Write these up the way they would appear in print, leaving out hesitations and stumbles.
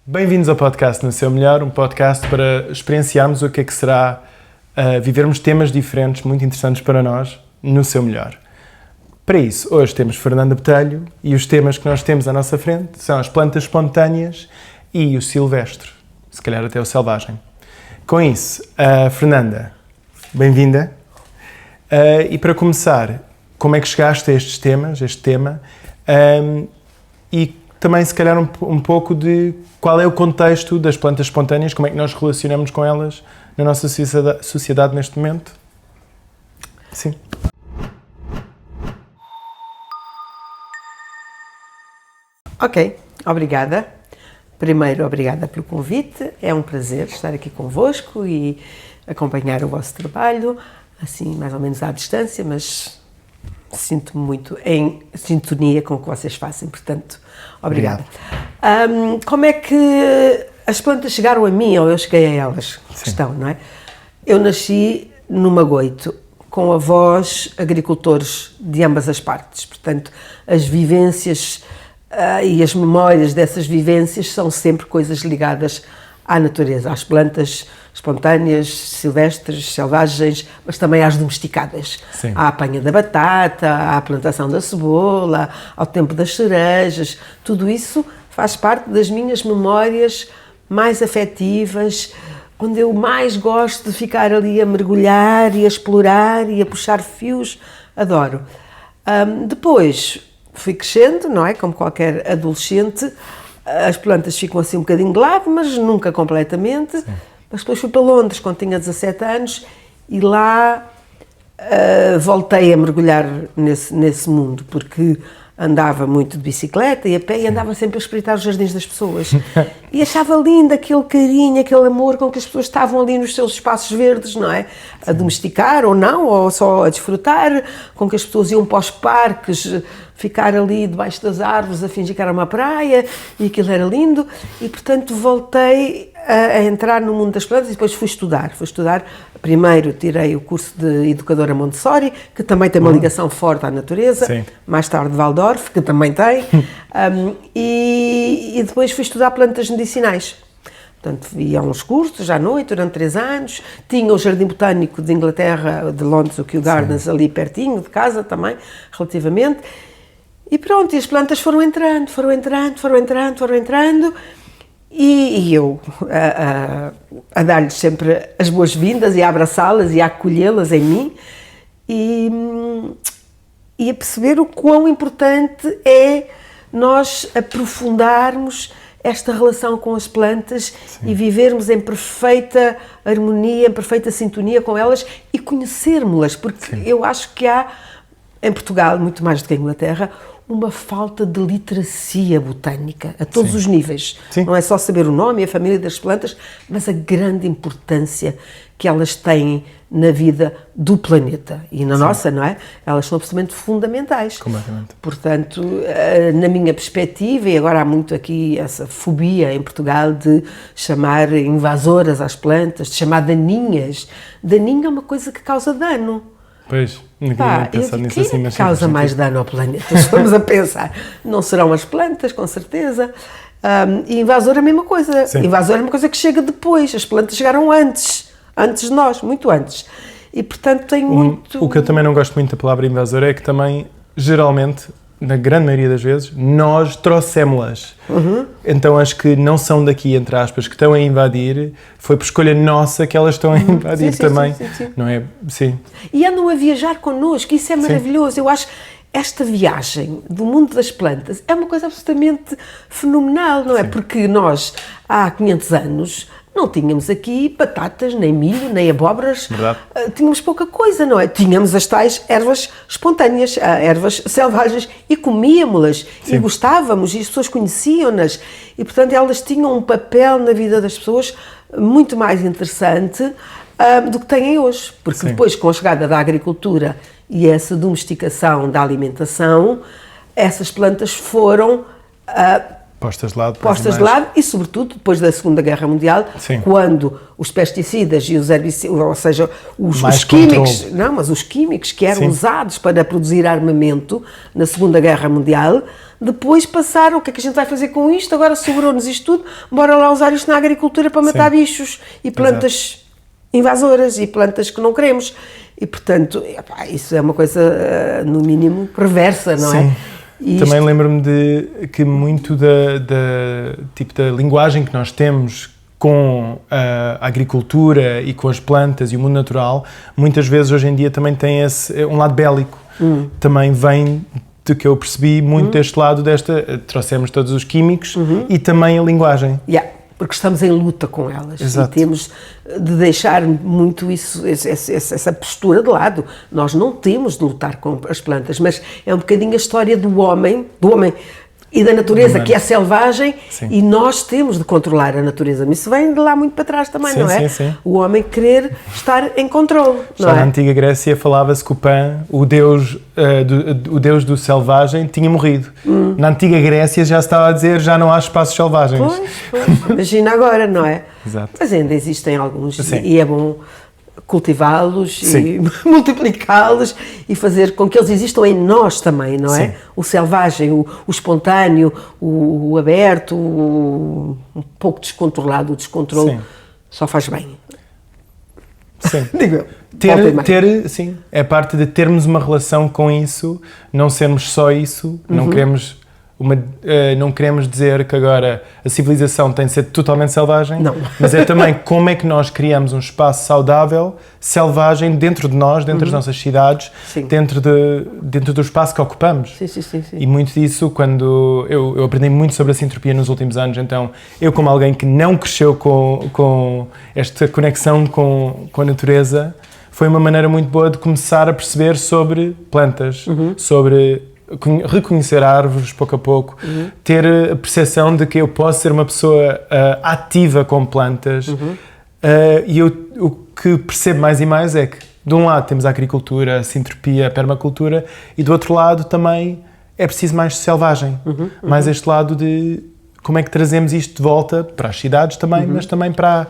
Bem-vindos ao podcast No Seu Melhor, um podcast para experienciarmos o que é que será vivermos temas diferentes, muito interessantes para nós, no seu melhor. Para isso, hoje temos Fernanda Botelho e os temas que nós temos à nossa frente são as plantas espontâneas e o silvestre, se calhar até o selvagem. Com isso, Fernanda, bem-vinda. E para começar, como é que chegaste a este tema, e também se calhar um pouco de qual é o contexto das plantas espontâneas, como é que nós relacionamos com elas na nossa sociedade neste momento? Sim. Ok, obrigada. Primeiro, obrigada pelo convite. É um prazer estar aqui convosco e acompanhar o vosso trabalho, assim, mais ou menos à distância, mas sinto-me muito em sintonia com o que vocês fazem, portanto, obrigada. Como é que as plantas chegaram a mim ou eu cheguei a elas? Questão, não é? Eu nasci no Magoito, com avós agricultores de ambas as partes, portanto, as vivências e as memórias dessas vivências são sempre coisas ligadas à natureza, às plantas espontâneas, silvestres, selvagens, mas também às domesticadas. Sim. À apanha da batata, à plantação da cebola, ao tempo das cerejas, tudo isso faz parte das minhas memórias mais afetivas, onde eu mais gosto de ficar ali a mergulhar e a explorar e a puxar fios, adoro. Depois fui crescendo, não é? Como qualquer adolescente, as plantas ficam assim um bocadinho de lado, mas nunca completamente. Sim. Mas depois fui para Londres quando tinha 17 anos e lá voltei a mergulhar nesse mundo, porque andava muito de bicicleta e a pé e andava sempre a espreitar os jardins das pessoas. E achava lindo aquele carinho, aquele amor com que as pessoas estavam ali nos seus espaços verdes, não é? A domesticar ou não, ou só a desfrutar, com que as pessoas iam para os parques, ficar ali debaixo das árvores a fingir que era uma praia e aquilo era lindo e, portanto, voltei a entrar no mundo das plantas e depois fui estudar. Primeiro tirei o curso de Educadora Montessori, que também tem uma ligação forte à natureza. Sim. Mais tarde Waldorf, que também tem, e depois fui estudar plantas medicinais. Portanto, ia a uns cursos à noite, durante 3 anos, tinha o Jardim Botânico de Inglaterra, de Londres, o Kew Gardens, sim, ali pertinho de casa também, relativamente, e pronto, e as plantas foram entrando, e eu a dar-lhes sempre as boas-vindas e a abraçá-las e a acolhê-las em mim, e a perceber o quão importante é nós aprofundarmos esta relação com as plantas, sim, e vivermos em perfeita harmonia, em perfeita sintonia com elas e conhecermos-las, porque sim, eu acho que há, em Portugal, muito mais do que em Inglaterra, uma falta de literacia botânica a todos, sim, os níveis. Sim. Não é só saber o nome e a família das plantas, mas a grande importância que elas têm na vida do planeta e na, sim, nossa, não é? Elas são absolutamente fundamentais. Completamente. Portanto, na minha perspectiva, e agora há muito aqui essa fobia em Portugal de chamar invasoras às plantas, de chamar daninhas. Daninha é uma coisa que causa dano. Pois, ninguém tinha pensado nisso assim, mas causa mais dano ao planeta, se vamos a pensar. Não serão as plantas, com certeza. E invasor é a mesma coisa. Sim. Invasor é uma coisa que chega depois. As plantas chegaram antes de nós, muito antes. E, portanto, tem muito... O que eu também não gosto muito da palavra invasor é que também, geralmente, na grande maioria das vezes, nós trouxemos-las. Uhum. Então, as que não são daqui, entre aspas, que estão a invadir, foi por escolha nossa que elas estão a invadir, sim, também. Sim. Não é? Sim. E andam a viajar connosco, isso é maravilhoso. Sim. Eu acho esta viagem do mundo das plantas é uma coisa absolutamente fenomenal, não é? Sim. Porque nós, há 500 anos... não tínhamos aqui batatas, nem milho, nem abóboras, tínhamos pouca coisa, não é? Tínhamos as tais ervas espontâneas, ervas selvagens, e comíamos-las, sim, e gostávamos, e as pessoas conheciam-nas, e portanto elas tinham um papel na vida das pessoas muito mais interessante do que têm hoje, porque sim, depois com a chegada da agricultura e essa domesticação da alimentação, essas plantas foram Postas de lado. Postas de lado e, sobretudo, depois da Segunda Guerra Mundial, Sim. quando os pesticidas e os herbicidas, ou seja, os químicos que eram Sim. usados para produzir armamento na Segunda Guerra Mundial, depois passaram, o que é que a gente vai fazer com isto? Agora sobrou-nos isto tudo, bora lá usar isto na agricultura para matar bichos e plantas invasoras e plantas que não queremos. E, portanto, isso é uma coisa, no mínimo, perversa, não é? E também lembro-me de que muito da linguagem que nós temos com a agricultura e com as plantas e o mundo natural, muitas vezes hoje em dia também tem um lado bélico. Também vem, do que eu percebi, muito deste lado trouxemos todos os químicos e também a linguagem. Porque estamos em luta com elas. Exato. E temos de deixar muito essa postura de lado. Nós não temos de lutar com as plantas, mas é um bocadinho a história do homem e da natureza, que é selvagem, e nós temos de controlar a natureza. Mas isso vem de lá muito para trás também, não é? Sim. O homem querer estar em controle. Já na antiga Grécia falava-se que o Pan, o deus do selvagem, tinha morrido. Na antiga Grécia já se estava a dizer já não há espaços selvagens. Pois, imagina agora, não é? Exato. Mas ainda existem alguns e é bom cultivá-los e multiplicá-los e fazer com que eles existam em nós também, não é? O selvagem, o espontâneo, o aberto, um pouco descontrolado, o descontrole só faz bem. Sim. Digo eu. É parte de termos uma relação com isso, não sermos só isso, não queremos dizer que agora a civilização tem de ser totalmente selvagem, mas é também como é que nós criamos um espaço saudável, selvagem, dentro de nós, dentro das nossas cidades, dentro do espaço que ocupamos. Sim. E muito disso, quando eu aprendi muito sobre a sintropia nos últimos anos, então eu, como alguém que não cresceu com esta conexão com a natureza, foi uma maneira muito boa de começar a perceber sobre plantas, sobre reconhecer árvores pouco a pouco, ter a percepção de que eu posso ser uma pessoa ativa com plantas, e o que percebo mais e mais é que de um lado temos a agricultura, a sintropia, a permacultura, e do outro lado também é preciso mais selvagem, mais este lado de como é que trazemos isto de volta para as cidades também, mas também para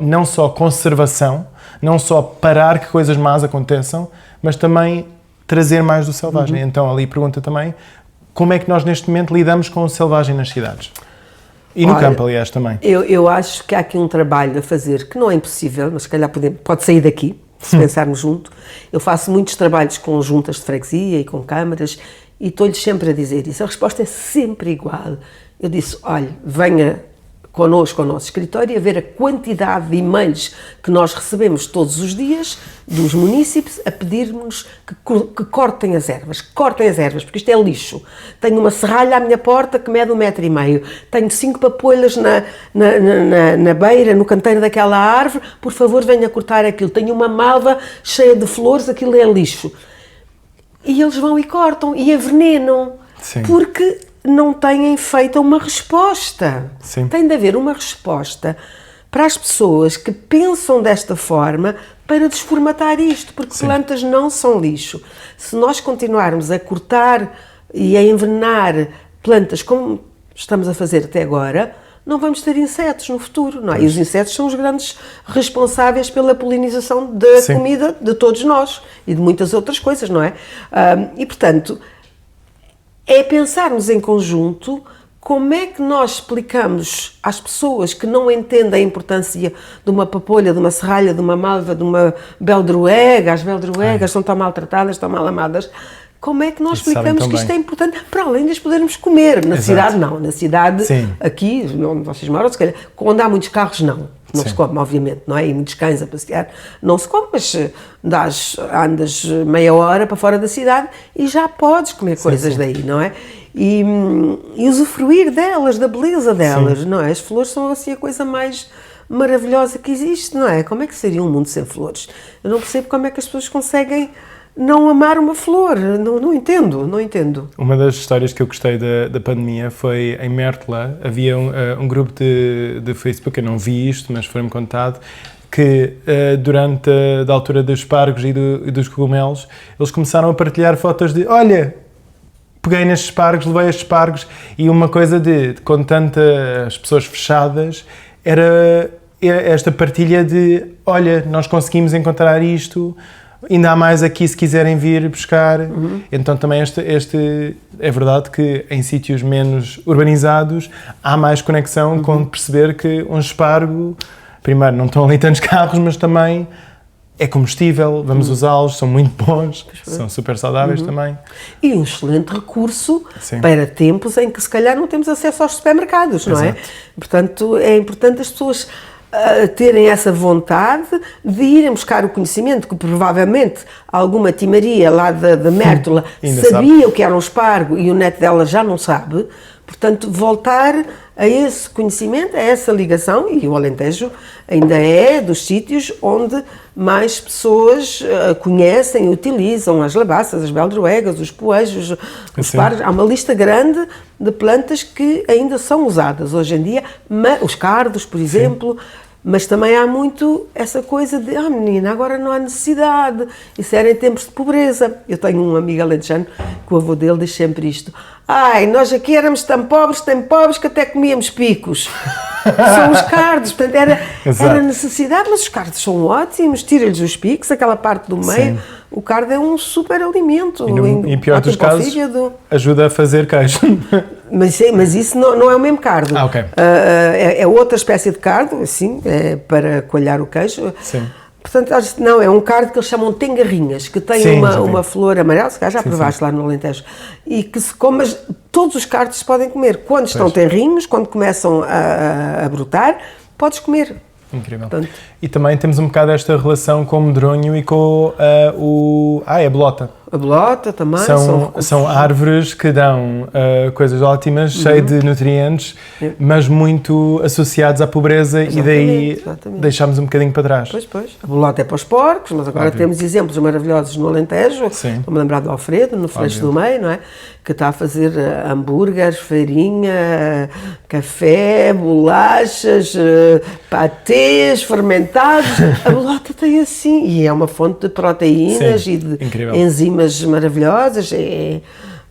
não só conservação, não só parar que coisas más aconteçam, mas também trazer mais do selvagem. Então ali pergunta também como é que nós neste momento lidamos com o selvagem nas cidades. E no campo, aliás, também. Eu acho que há aqui um trabalho a fazer que não é impossível, mas se calhar pode sair daqui, se pensarmos junto. Eu faço muitos trabalhos com juntas de freguesia e com câmaras e estou-lhes sempre a dizer isso. A resposta é sempre igual. Eu disse, olha, venha connosco ao nosso escritório e a ver a quantidade de e-mails que nós recebemos todos os dias dos munícipes a pedir-nos que cortem as ervas, porque isto é lixo. Tenho uma serralha à minha porta que mede 1,5 m, tenho 5 papoilas na beira, no canteiro daquela árvore, por favor venha cortar aquilo, tenho uma malva cheia de flores, aquilo é lixo. E eles vão e cortam e envenenam, porque não têm feito uma resposta. Tem de haver uma resposta para as pessoas que pensam desta forma para desformatar isto, porque plantas não são lixo. Se nós continuarmos a cortar e a envenenar plantas como estamos a fazer até agora, não vamos ter insetos no futuro, não é? E os insetos são os grandes responsáveis pela polinização da comida de todos nós e de muitas outras coisas, não é? E, portanto, é pensarmos em conjunto como é que nós explicamos às pessoas que não entendem a importância de uma papoula, de uma serralha, de uma malva, de uma beldroega, as beldroegas são tão maltratadas, tão mal amadas, como é que nós explicamos que isto é importante, para além de as podermos comer? Na cidade não, na cidade, aqui, onde vocês moram, se calhar, onde há muitos carros não se come, obviamente, não é? E muitos cães a passear, não se come, mas andas meia hora para fora da cidade e já podes comer coisas daí, não é? E usufruir delas, da beleza delas, não é? As flores são assim a coisa mais maravilhosa que existe, não é? Como é que seria um mundo sem flores? Eu não percebo como é que as pessoas conseguem não amar uma flor, não entendo. Uma das histórias que eu gostei da pandemia foi em Mértola, havia um grupo de Facebook, eu não vi isto, mas foi-me contado, que durante a altura dos espargos e dos cogumelos, eles começaram a partilhar fotos de, olha, peguei nestes espargos, levei estes espargos, e uma coisa com tantas pessoas fechadas, era esta partilha de, olha, nós conseguimos encontrar isto, ainda há mais aqui se quiserem vir buscar. Então também é verdade que em sítios menos urbanizados há mais conexão com perceber que um espargo, primeiro, não estão ali tantos carros, mas também é combustível, vamos usá-los, são muito bons, são super saudáveis também. E um excelente recurso para tempos em que se calhar não temos acesso aos supermercados, não é? Portanto, é importante as pessoas terem essa vontade de irem buscar o conhecimento, que provavelmente alguma timaria lá da Mértola sabia o que era um espargo e o neto dela já não sabe. Portanto, voltar a esse conhecimento, a essa ligação, e o Alentejo ainda é dos sítios onde mais pessoas conhecem e utilizam as labaças, as beldroegas, os poejos, os espargos. Há uma lista grande de plantas que ainda são usadas hoje em dia, os cardos, por exemplo. Mas também há muito essa coisa de, menina, agora não há necessidade, isso era em tempos de pobreza. Eu tenho um amigo alentejano que o avô dele diz sempre isto: nós aqui éramos tão pobres que até comíamos picos. São os cardos, portanto era necessidade, mas os cardos são ótimos, tira-lhes os picos, aquela parte do meio. O cardo é um super alimento. E em pior dos casos, ajuda a fazer queijo. Mas isso não é o mesmo cardo. É outra espécie de cardo, assim, para coalhar o queijo. Portanto, não, é um cardo que eles chamam de tengarrinhas, que tem uma flor amarela, se calhar já provaste lá no Alentejo, e que se come, mas todos os cardos se podem comer. Quando estão tenrinhos, quando começam a brotar, podes comer. Incrível. Portanto, e também temos um bocado esta relação com o medronho e com a bolota. A bolota também. São árvores que dão coisas ótimas, cheias de nutrientes, mas muito associados à pobreza. Exatamente, e daí deixámos um bocadinho para trás. Pois. A bolota é para os porcos, mas agora temos exemplos maravilhosos no Alentejo. Estou-me a lembrar do Alfredo, no Freixo do Meio, não é? Que está a fazer hambúrgueres, farinha, café, bolachas, patês fermentados. A bolota tem assim, e é uma fonte de proteínas e de enzimas maravilhosas.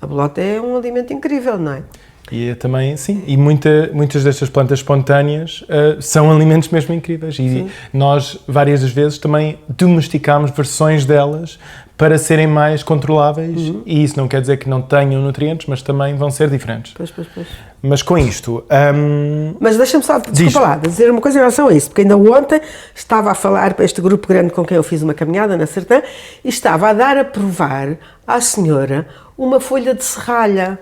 A bolota é um alimento incrível, não é? E também, e muitas destas plantas espontâneas são alimentos mesmo incríveis. E nós, várias das vezes, também domesticamos versões delas para serem mais controláveis. E isso não quer dizer que não tenham nutrientes, mas também vão ser diferentes. Pois. Mas com isto... Mas deixa-me só, desculpa lá, dizer uma coisa em relação a isso, porque ainda ontem estava a falar para este grupo grande com quem eu fiz uma caminhada na Sertã e estava a dar a provar à senhora uma folha de serralha.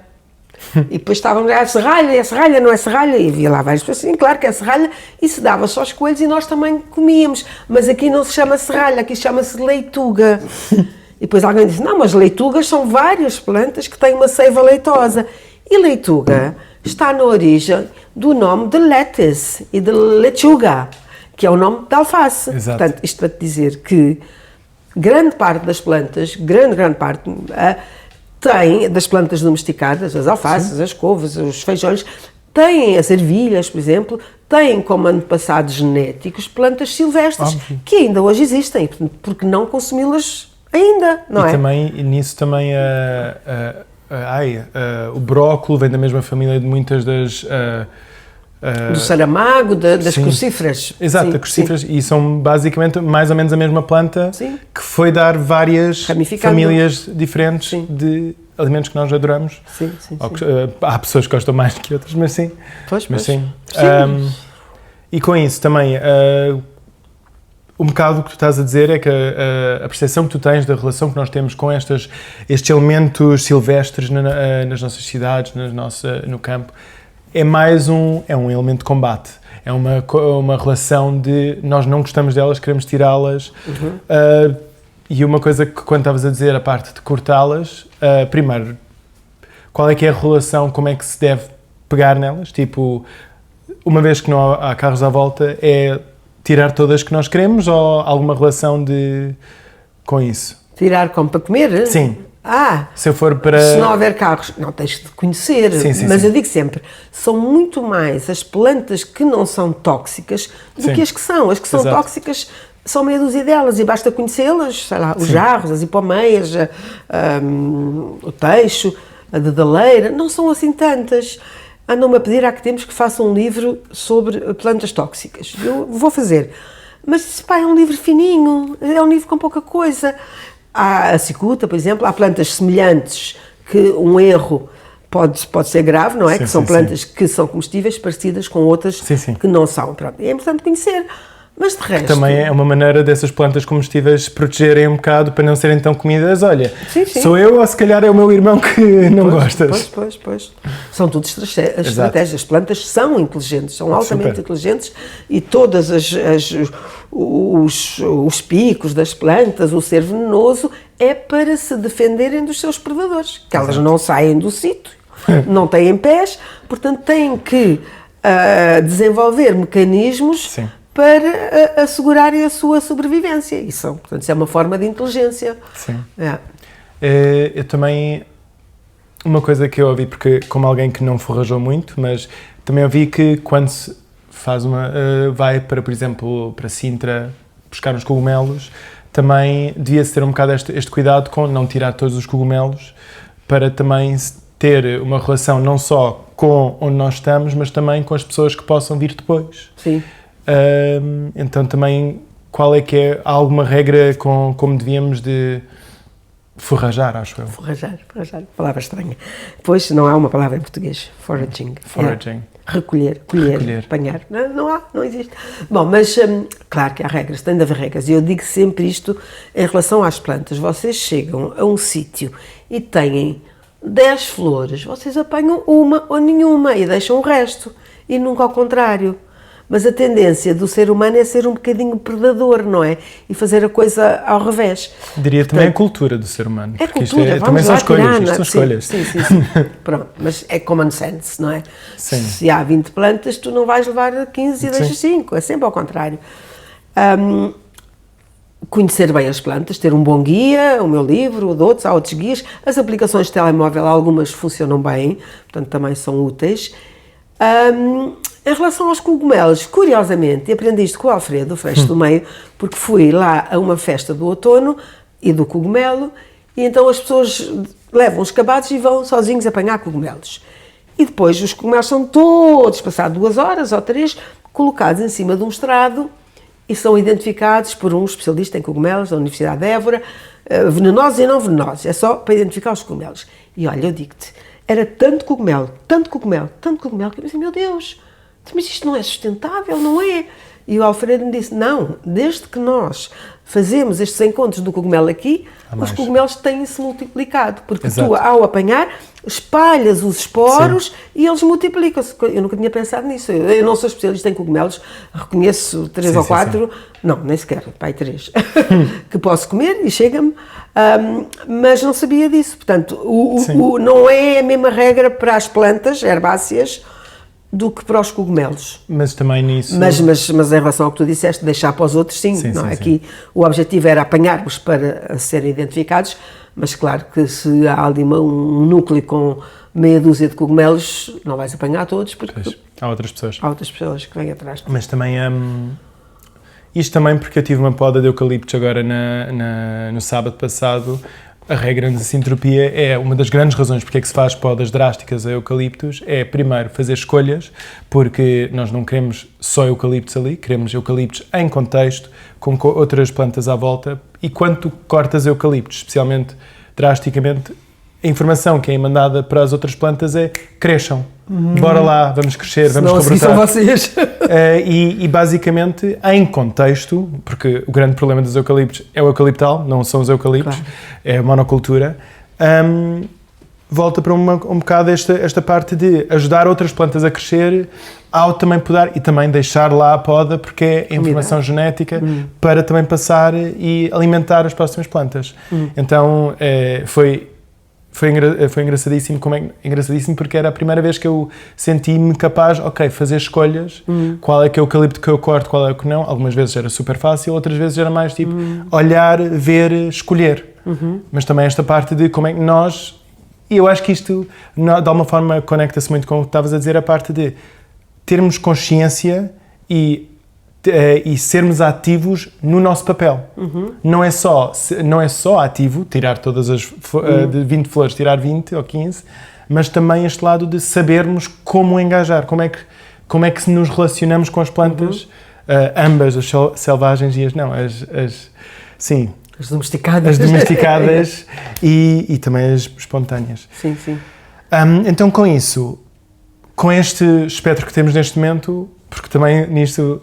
E depois estávamos a serralha, não é serralha, e havia lá várias pessoas, sim, claro que é serralha, e se dava só aos coelhos e nós também comíamos, mas aqui não se chama serralha, aqui chama-se leituga. E depois alguém disse, não, mas leitugas são várias plantas que têm uma seiva leitosa, e leituga está na origem do nome de lettuce e de lechuga, que é o nome de alface. Exato. Portanto, isto para te dizer que grande parte das plantas, grande parte... tem das plantas domesticadas, as alfaces, as couves, os feijões, têm as ervilhas, por exemplo, têm como antepassados genéticos plantas silvestres, que ainda hoje existem, porque não consumi-las ainda, não é? E nisso também o brócolo vem da mesma família de muitas das... do saramago, das crucíferas. Exato, das crucíferas, e são basicamente mais ou menos a mesma planta que foi dar várias famílias diferentes de alimentos que nós adoramos. Há pessoas que gostam mais que outras, mas sim. E com isso também, um bocado o que tu estás a dizer é que a percepção que tu tens da relação que nós temos com estes elementos silvestres nas nossas cidades, no campo, é mais um elemento de combate. É uma relação de nós não gostamos delas, queremos tirá-las. E uma coisa que quando estavas a dizer, a parte de cortá-las, primeiro, qual é que é a relação, como é que se deve pegar nelas? Tipo, uma vez que não há carros à volta, é tirar todas que nós queremos ou alguma relação com isso? Tirar como para comer? Sim. Se eu for para... Se não houver carros, não tens de conhecer, mas eu digo sempre, são muito mais as plantas que não são tóxicas do que as que são. As que são tóxicas são meia dúzia delas e basta conhecê-las, sei lá, os jarros, as hipomeias, o teixo, a de Daleira, não são assim tantas. Andam-me a pedir, há que temos que faça um livro sobre plantas tóxicas. Eu vou fazer. Mas, pá, é um livro fininho, é um livro com pouca coisa. Há a cicuta, por exemplo, há plantas semelhantes que um erro pode ser grave, não é? Que são plantas que são comestíveis, parecidas com outras que não são. Pronto, é importante conhecer. Mas de resto... Que também é uma maneira dessas plantas comestíveis protegerem um bocado para não serem tão comidas. Olha, sou eu ou se calhar é o meu irmão que não gostas? Pois. São tudo estratégias. As plantas são inteligentes, são altamente inteligentes e todas os picos das plantas, o ser venenoso, é para se defenderem dos seus predadores. Que elas não saem do sítio, não têm pés, portanto têm que desenvolver mecanismos para assegurarem a sua sobrevivência. Portanto, isso é uma forma de inteligência. Sim. Eu também... Uma coisa que eu ouvi, porque como alguém que não forrajou muito, mas também ouvi que quando se faz vai para, por exemplo, para Sintra, buscar uns cogumelos, também devia-se ter um bocado este cuidado com não tirar todos os cogumelos, para também ter uma relação não só com onde nós estamos, mas também com as pessoas que possam vir depois. Sim. Então também, qual é que é? Há alguma regra como devíamos de forrajar, acho eu? Forrajar, palavra estranha. Pois, não há uma palavra em português. Foraging. Recolher, apanhar. Não existe. Bom, mas claro que há regras, tem de haver regras. E eu digo sempre isto em relação às plantas. Vocês chegam a um sítio e têm 10 flores, vocês apanham uma ou nenhuma e deixam o resto. E nunca ao contrário. Mas a tendência do ser humano é ser um bocadinho predador, não é? E fazer a coisa ao revés. Diria também a cultura do ser humano. É cultura, também são escolhas. Sim. Pronto, mas é common sense, não é? Sim. Se há 20 plantas, tu não vais levar 15 e deixas 5, é sempre ao contrário. Conhecer bem as plantas, ter um bom guia, o meu livro, o de outros, há outros guias. As aplicações de telemóvel, algumas funcionam bem, portanto também são úteis. Em relação aos cogumelos, curiosamente, aprendi isto com o Alfredo, o Freixo do Meio, porque fui lá a uma festa do outono e do cogumelo, e então as pessoas levam os cabados e vão sozinhos apanhar cogumelos. E depois os cogumelos são todos, passado 2 horas ou 3, colocados em cima de um estrado e são identificados por um especialista em cogumelos da Universidade de Évora, venenosos e não venenosos, é só para identificar os cogumelos. E olha, eu digo-te, era tanto cogumelo, que eu pensei, meu Deus, mas isto não é sustentável, não é? E o Alfredo me disse, não, desde que nós fazemos estes encontros do cogumelo aqui, os cogumelos têm-se multiplicado, porque tu, ao apanhar, espalhas os esporos e eles multiplicam-se. Eu nunca tinha pensado nisso. Eu não sou especialista em cogumelos, reconheço 3 ou 4, não, nem sequer, pai, 3, que posso comer e chega-me, mas não sabia disso. Portanto, não é a mesma regra para as plantas herbáceas do que para os cogumelos. Mas também nisso... Mas em relação ao que tu disseste, deixar para os outros, sim. Aqui o objetivo era apanhar-os para serem identificados, mas claro que se há ali um núcleo com meia dúzia de cogumelos, não vais apanhar todos, porque há outras pessoas. Há outras pessoas que vêm atrás. Mas também... isto também porque eu tive uma poda de eucaliptos agora no sábado passado. A regra da sintropia é uma das grandes razões porque é que se faz podas drásticas a eucaliptos, é primeiro fazer escolhas, porque nós não queremos só eucaliptos ali, queremos eucaliptos em contexto, com outras plantas à volta, e quando tu cortas eucaliptos, especialmente drasticamente, a informação que é mandada para as outras plantas é cresçam, bora lá, vamos crescer, vamos rebrotar. São vocês. E basicamente, em contexto, porque o grande problema dos eucaliptos é o eucaliptal, não são os eucaliptos, é a monocultura, volta para um bocado esta parte de ajudar outras plantas a crescer, ao também podar e também deixar lá a poda, porque é a informação genética para também passar e alimentar as próximas plantas. Então, foi engraçadíssimo, engraçadíssimo porque era a primeira vez que eu senti-me capaz, fazer escolhas, qual é que é o eucalipto que eu corto, qual é o que não. Algumas vezes era super fácil, outras vezes era mais tipo olhar, ver, escolher. Mas também esta parte de como é que nós, e eu acho que isto de alguma forma conecta-se muito com o que estavas a dizer, a parte de termos consciência e e sermos ativos no nosso papel. Não é só ativo, tirar todas as de 20 flores, tirar 20 ou 15, mas também este lado de sabermos como engajar, como é que nos relacionamos com as plantas, ambas, as selvagens e sim, as domesticadas, as domesticadas e também as espontâneas. Sim. Então, com isso, com este espectro que temos neste momento, porque também nisto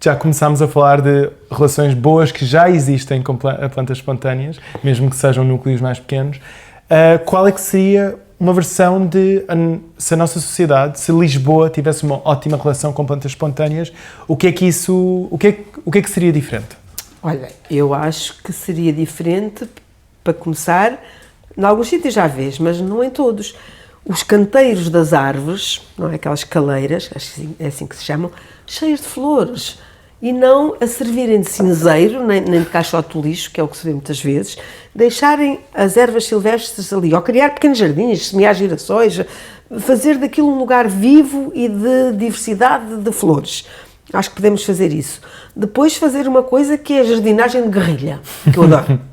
já começámos a falar de relações boas que já existem com plantas espontâneas, mesmo que sejam núcleos mais pequenos, qual é que seria uma versão de, se a nossa sociedade, se Lisboa tivesse uma ótima relação com plantas espontâneas, o que é que seria diferente? Olha, eu acho que seria diferente, para começar, em alguns sítios já vês, mas não em todos. Os canteiros das árvores, não é? Aquelas caleiras, acho que é assim que se chamam, cheias de flores. E não a servirem de cinzeiro, nem de caixote de lixo, que é o que se vê muitas vezes, deixarem as ervas silvestres ali, ou criar pequenos jardins, semear girassóis, fazer daquilo um lugar vivo e de diversidade de flores. Acho que podemos fazer isso. Depois fazer uma coisa que é a jardinagem de guerrilha, que eu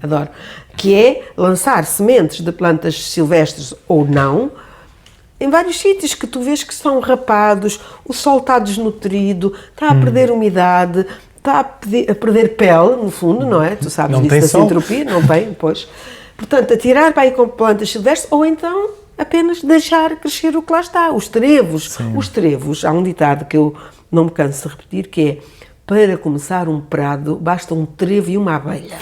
adoro, que é lançar sementes de plantas silvestres ou não, em vários sítios que tu vês que estão rapados, o sol está desnutrido, está a perder umidade, está a perder pele, no fundo, não é? Tu sabes disso da sintropia, não tem, pois. Portanto, atirar para aí com plantas silvestres ou então apenas deixar crescer o que lá está. Os trevos, há um ditado que eu não me canso de repetir, que é: para começar um prado, basta um trevo e uma abelha.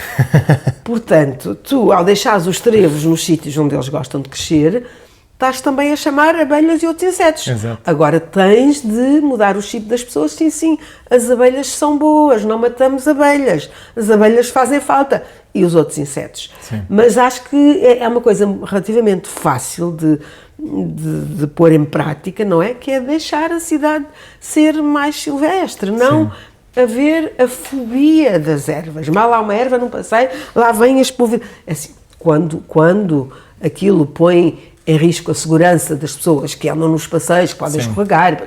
Portanto, tu, ao deixares os trevos nos sítios onde eles gostam de crescer, estás também a chamar abelhas e outros insetos. Exato. Agora tens de mudar o chip das pessoas. Sim, as abelhas são boas, não matamos abelhas, as abelhas fazem falta, e os outros insetos. Sim. Mas acho que é uma coisa relativamente fácil de pôr em prática, não é? Que é deixar a cidade ser mais silvestre, não haver a fobia das ervas. Mal há uma erva num passeio, lá vem as polvilhas. Assim, quando aquilo põe em risco a segurança das pessoas que andam nos passeios, que podem escorregar,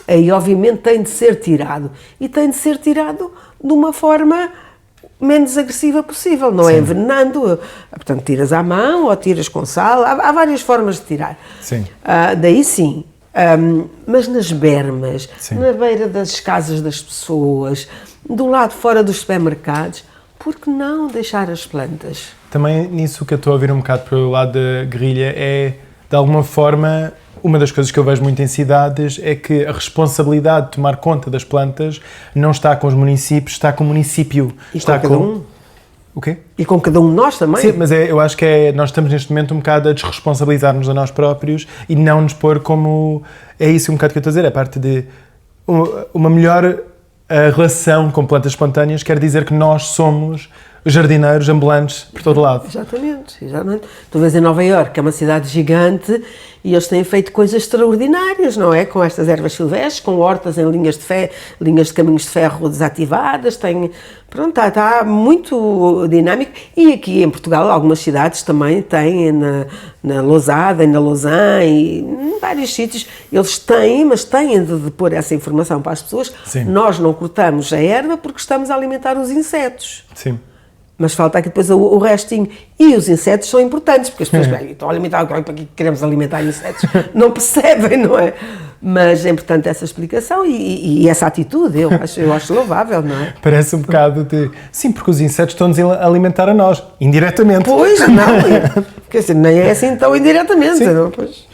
aí obviamente tem de ser tirado. E tem de ser tirado de uma forma menos agressiva possível, não é envenenando. Portanto, tiras à mão ou tiras com sal, há várias formas de tirar. Sim. Daí sim. Mas nas bermas, na beira das casas das pessoas, do lado fora dos supermercados, por que não deixar as plantas? Também nisso que eu estou a ouvir um bocado pelo lado da guerrilha é, de alguma forma, uma das coisas que eu vejo muito em cidades é que a responsabilidade de tomar conta das plantas não está com os municípios, está com o município. E está com cada um. O quê? E com cada um de nós também. Sim, mas eu acho que nós estamos neste momento um bocado a desresponsabilizar-nos a nós próprios e não nos pôr como... É isso um bocado que eu estou a dizer, a parte de uma melhor relação com plantas espontâneas quer dizer que nós somos jardineiros ambulantes por todo lado. Exatamente. Tu vês em Nova Iorque, que é uma cidade gigante, e eles têm feito coisas extraordinárias, não é? Com estas ervas silvestres, com hortas em linhas de caminhos de ferro desativadas, está muito dinâmico. E aqui em Portugal, algumas cidades também têm, na Lousada e na Lausanne, e em vários sítios, eles têm, mas têm de pôr essa informação para as pessoas. Sim. Nós não cortamos a erva porque estamos a alimentar os insetos. Sim. Mas falta aqui depois o restinho. E os insetos são importantes, porque as pessoas estão a alimentar, para que queremos alimentar insetos? Não percebem, não é? Mas é importante essa explicação e essa atitude, eu acho louvável, não é? Parece um bocado de... Sim, porque os insetos estão-nos a alimentar a nós, indiretamente. Pois, não, quer dizer, nem é assim tão indiretamente, não, pois.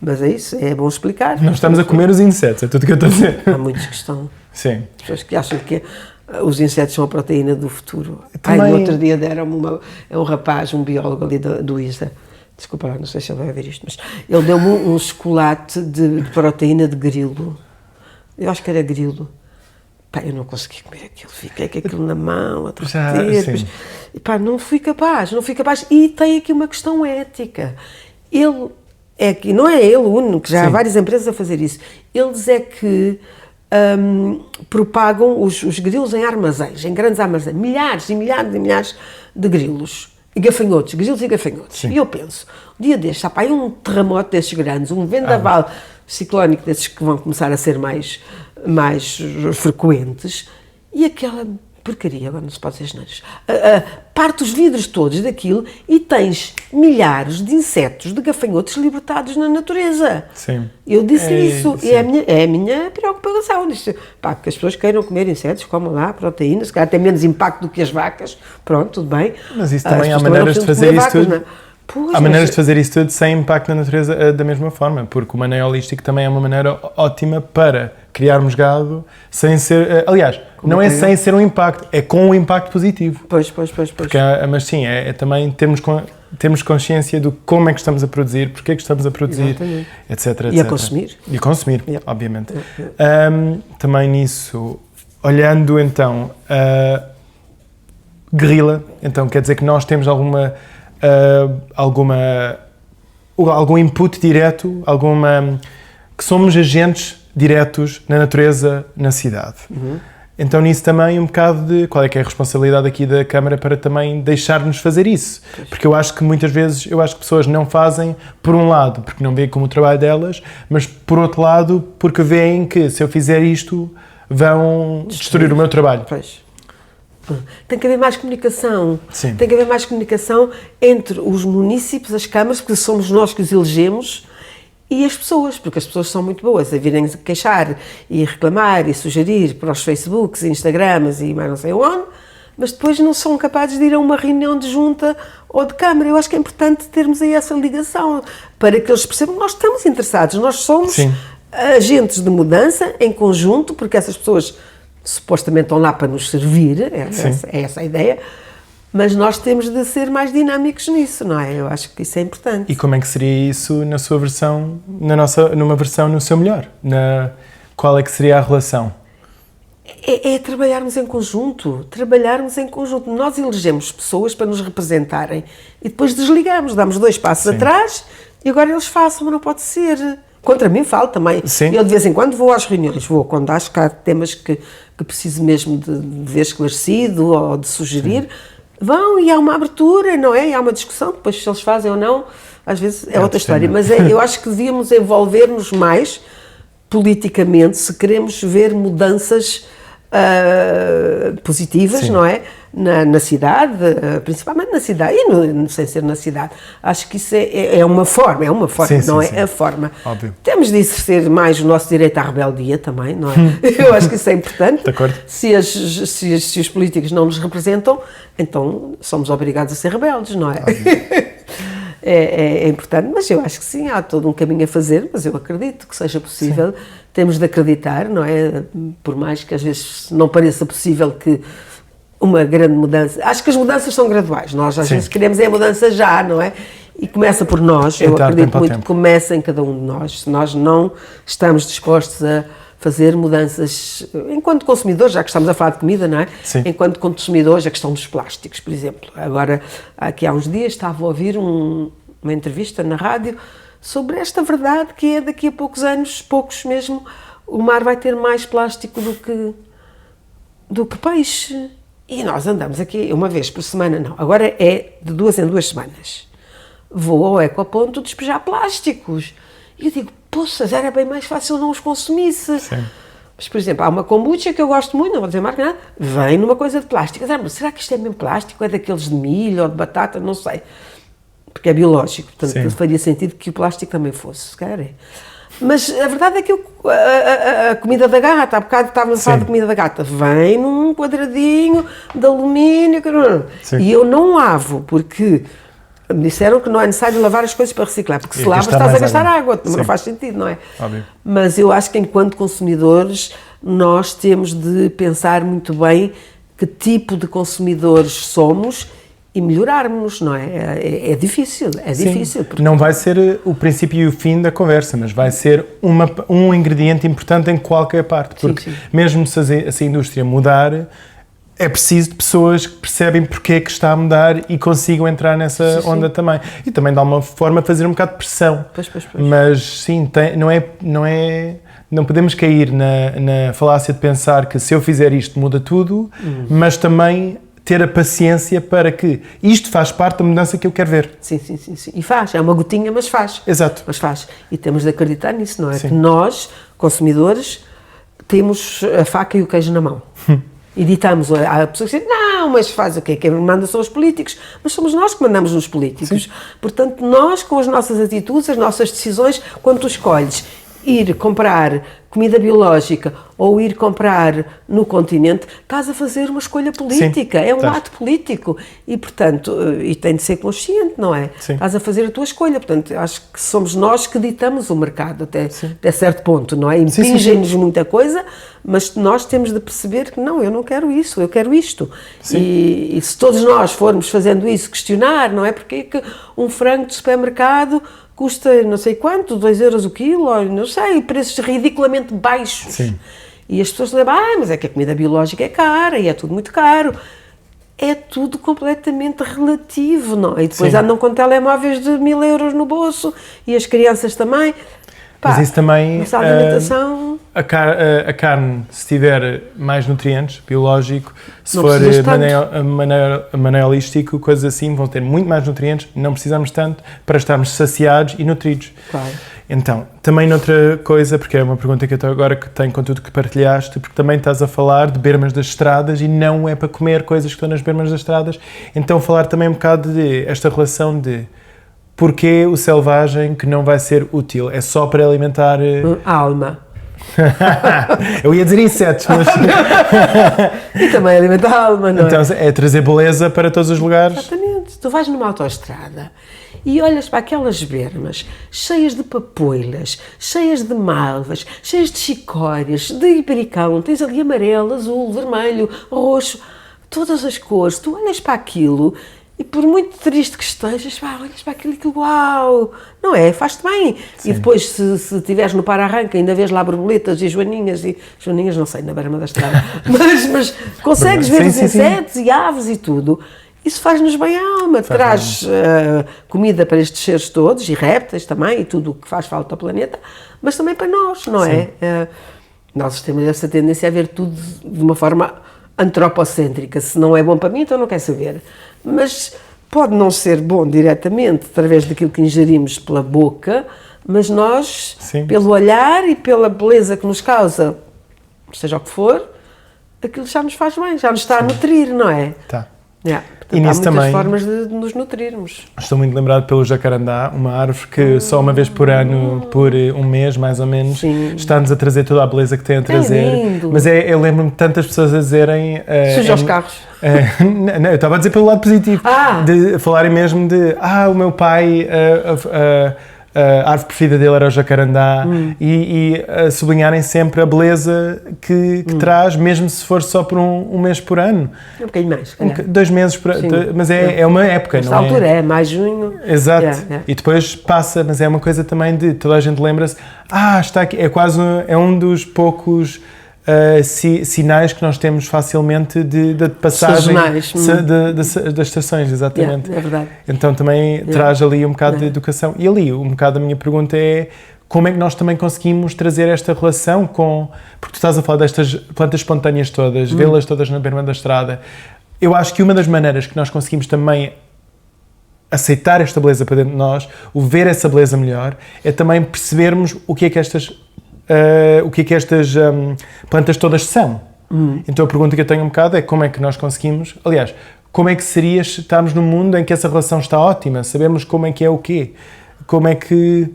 Mas é isso, é bom explicar. Nós estamos a comer os insetos, é tudo o que eu estou a dizer. Há muitos que estão. Sim. As pessoas que acham que os insetos são a proteína do futuro. Também... no outro dia deram-me um rapaz, um biólogo ali do ISA, desculpa lá, não sei se ele vai ver isto, mas ele deu-me um chocolate de proteína de grilo. Eu acho que era grilo. Pá, eu não consegui comer aquilo, fiquei com aquilo na mão, a derreter. Pá, não fui capaz. E tem aqui uma questão ética. Ele é que, não é ele o único, já há várias empresas a fazer isso. Eles é que propagam os grilos em armazéns, em grandes armazéns, milhares e milhares e milhares de grilos e gafanhotos, grilos e gafanhotos. Sim. E eu penso, um dia destes, há um terremoto desses grandes, um vendaval ciclónico desses que vão começar a ser mais frequentes, e aquela porcaria, agora não se pode dizer geneiras, parte os vidros todos daquilo e tens milhares de insetos, de gafanhotos libertados na natureza. Sim. Eu disse isso, sim. e é a minha preocupação. Disse, pá, que as pessoas queiram comer insetos, comam lá, proteínas, se calhar tem menos impacto do que as vacas, pronto, tudo bem. Mas isso também há As pessoas maneiras de fazer isso vacas, tudo. não é? Pois, Há maneiras de fazer isso tudo sem impacto na natureza da mesma forma, porque o maneio holístico também é uma maneira ótima para criarmos gado sem ser... Aliás, não é sem ser um impacto, é com um impacto positivo. Pois. Porque, mas sim, é também termos consciência do como é que estamos a produzir, porque é que estamos a produzir, exatamente, etc. E a consumir. E consumir, Yeah. obviamente. Também nisso, olhando então a guerrilla, então quer dizer que nós temos algum input direto, que somos agentes diretos na natureza, na cidade. Então nisso também um bocado de qual é que é a responsabilidade aqui da Câmara para também deixar-nos fazer isso. Porque eu acho que muitas vezes, pessoas não fazem, por um lado, porque não veem como o trabalho delas, mas por outro lado, porque veem que se eu fizer isto, vão destruir o meu trabalho. Pois. Tem que haver mais comunicação. Sim. Tem que haver mais comunicação entre os municípios, as câmaras, porque somos nós que os elegemos, e as pessoas, porque as pessoas são muito boas a virem queixar e reclamar e sugerir para os Facebooks, Instagrams e mais não sei onde, mas depois não são capazes de ir a uma reunião de junta ou de câmara. Eu acho que é importante termos aí essa ligação, para que eles percebam que nós estamos interessados, nós somos Sim. agentes de mudança em conjunto, porque essas pessoas supostamente estão lá para nos servir, é essa a ideia, mas nós temos de ser mais dinâmicos nisso, não é? Eu acho que isso é importante. E como é que seria isso na sua versão, numa versão no seu melhor? Qual é que seria a relação? É trabalharmos em conjunto, Nós elegemos pessoas para nos representarem e depois desligamos, damos 2 passos atrás e agora eles façam, mas não pode ser. Contra mim falo também. Sim. Eu de vez em quando vou às reuniões, quando acho que há temas que preciso mesmo de ver esclarecido ou de sugerir. Sim. Vão e há uma abertura, não é? E há uma discussão, depois se eles fazem ou não, às vezes é outra história. Mas eu acho que devíamos envolver-nos mais politicamente, se queremos ver mudanças positivas, Sim. não é? Na cidade, principalmente na cidade, e sem ser na cidade. Acho que isso é uma forma, sim, não sim, é a forma. Óbvio. Temos de exercer mais o nosso direito à rebeldia também, não é? Eu acho que isso é importante. De acordo. Se os políticos não nos representam, então somos obrigados a ser rebeldes, não é? É importante, mas eu acho que sim, há todo um caminho a fazer, mas eu acredito que seja possível. Sim. Temos de acreditar, não é? Por mais que às vezes não pareça possível que uma grande mudança... Acho que as mudanças são graduais, nós às vezes queremos a mudança já, não é? E começa por nós, eu acredito muito que começa em cada um de nós. Se nós não estamos dispostos a fazer mudanças, enquanto consumidores, já que estamos a falar de comida, não é? Sim. Enquanto consumidores, a questão dos plásticos, por exemplo. Agora, aqui há uns dias estava a ouvir uma entrevista na rádio sobre esta verdade que é daqui a poucos anos, poucos mesmo, o mar vai ter mais plástico do que peixe. E nós andamos aqui uma vez por semana, não, agora é de 2 em 2 semanas. Vou ao ecoponto despejar plásticos. E eu digo, poças, era bem mais fácil não os consumisse. Sim. Mas, por exemplo, há uma kombucha que eu gosto muito, não vou dizer marca nada, vem numa coisa de plástico. Será que isto é mesmo plástico? É daqueles de milho ou de batata? Não sei. Porque é biológico, portanto faria sentido que o plástico também fosse, se calhar é. Mas a verdade é que a comida da gata, há bocado estávamos a falar de comida da gata, vem num quadradinho de alumínio, e eu não lavo, porque me disseram que não é necessário lavar as coisas para reciclar, porque se lavas estás a gastar água, não faz sentido, não é? Óbvio. Mas eu acho que enquanto consumidores nós temos de pensar muito bem que tipo de consumidores somos e melhorarmos, não é? É difícil, difícil. Porque não vai ser o princípio e o fim da conversa, mas vai ser um ingrediente importante em qualquer parte, porque mesmo se a indústria mudar, é preciso de pessoas que percebem porque é que está a mudar e consigam entrar nessa onda também. E também de alguma forma fazer um bocado de pressão. Pois. Mas sim, não podemos cair na falácia de pensar que se eu fizer isto muda tudo, mas também ter a paciência para que isto faz parte da mudança que eu quero ver. Sim. E faz, é uma gotinha, mas faz. Exato. Mas faz. E temos de acreditar nisso, não é? Sim. Que nós, consumidores, temos a faca e o queijo na mão. E ditamos a pessoa que diz, não, mas faz o quê? Quem manda são os políticos, mas somos nós que mandamos nos políticos. Sim. Portanto, nós, com as nossas atitudes, as nossas decisões, quando tu escolhes ir comprar comida biológica ou ir comprar no continente, estás a fazer uma escolha política. Sim, é um ato político. E, portanto, e tem de ser consciente, não é? Sim. Estás a fazer a tua escolha. Portanto, acho que somos nós que ditamos o mercado até certo ponto, não é? Impingem-nos muita coisa, mas nós temos de perceber que não, eu não quero isso, eu quero isto. E se todos nós formos fazendo isso, questionar, não é? Porque é que um frango de supermercado custa não sei quanto, 2 euros o quilo, ou não sei, preços ridiculamente baixos. Sim. E as pessoas lembram, mas é que a comida biológica é cara e é tudo muito caro. É tudo completamente relativo, não é? E depois andam com telemóveis de 1000 euros no bolso e as crianças também. Mas isso também, essa alimentação... a carne, se tiver mais nutrientes, biológico, se for maneolístico, coisas assim, vão ter muito mais nutrientes, não precisamos tanto para estarmos saciados e nutridos. Claro. Então, também noutra coisa, porque é uma pergunta que eu agora que tenho com tudo que partilhaste, porque também estás a falar de bermas das estradas e não é para comer coisas que estão nas bermas das estradas, então falar também um bocado de esta relação de porquê o selvagem que não vai ser útil? É só para alimentar... A alma. Eu ia dizer insetos, mas... E também alimentar a alma, não é? Então é trazer beleza para todos os lugares. Exatamente. Tu vais numa autoestrada e olhas para aquelas bermas cheias de papoilas, cheias de malvas, cheias de chicórias, de ibericão, tens ali amarelo, azul, vermelho, roxo, todas as cores. Tu olhas para aquilo... E por muito triste que estejas, olhas para aquilo e uau, não é? Faz-te bem. Sim. E depois, se estiveres no para-arranca, ainda vês lá borboletas e joaninhas, não sei, na berma da estrada, mas consegues ver os insetos e aves e tudo. Isso faz-nos bem à alma, traz comida para estes seres todos, e répteis também, e tudo o que faz falta ao planeta, mas também para nós, não é? Nós temos essa tendência a ver tudo de uma forma antropocêntrica. Se não é bom para mim, então não quero saber. Mas pode não ser bom diretamente através daquilo que ingerimos pela boca, mas nós, pelo olhar e pela beleza que nos causa, seja o que for, aquilo já nos faz bem, já nos está a nutrir, não é? Tá. Portanto, há muitas também, formas de nos nutrirmos. Estou muito lembrado pelo jacarandá, uma árvore que só uma vez por ano, por um mês mais ou menos, está-nos a trazer toda a beleza que tem a trazer. É lindo. Mas eu lembro-me de tantas pessoas a dizerem... Suja os carros. Não, eu estava a dizer pelo lado positivo. De falarem mesmo de, o meu pai... a árvore preferida dele era o jacarandá e sublinharem sempre a beleza que traz, mesmo se for só por um mês por ano. Um bocadinho mais, 2 meses por ano, mas é uma época, não é? Nesta altura é mais junho. Exato, e depois passa, mas é uma coisa também de, toda a gente lembra-se, está aqui, é um dos poucos sinais que nós temos facilmente de passagem das estações, exatamente. É verdade. Então também traz ali um bocado de educação. E ali, um bocado a minha pergunta é como é que nós também conseguimos trazer esta relação com... Porque tu estás a falar destas plantas espontâneas todas, vê-las todas na berma da estrada. Eu acho que uma das maneiras que nós conseguimos também aceitar esta beleza para dentro de nós, o ver essa beleza melhor, é também percebermos o que é que estas plantas todas são. Então a pergunta que eu tenho um bocado é como é que nós conseguimos, aliás, como é que seria estarmos num mundo em que essa relação está ótima, sabemos como é que é o quê, como é que...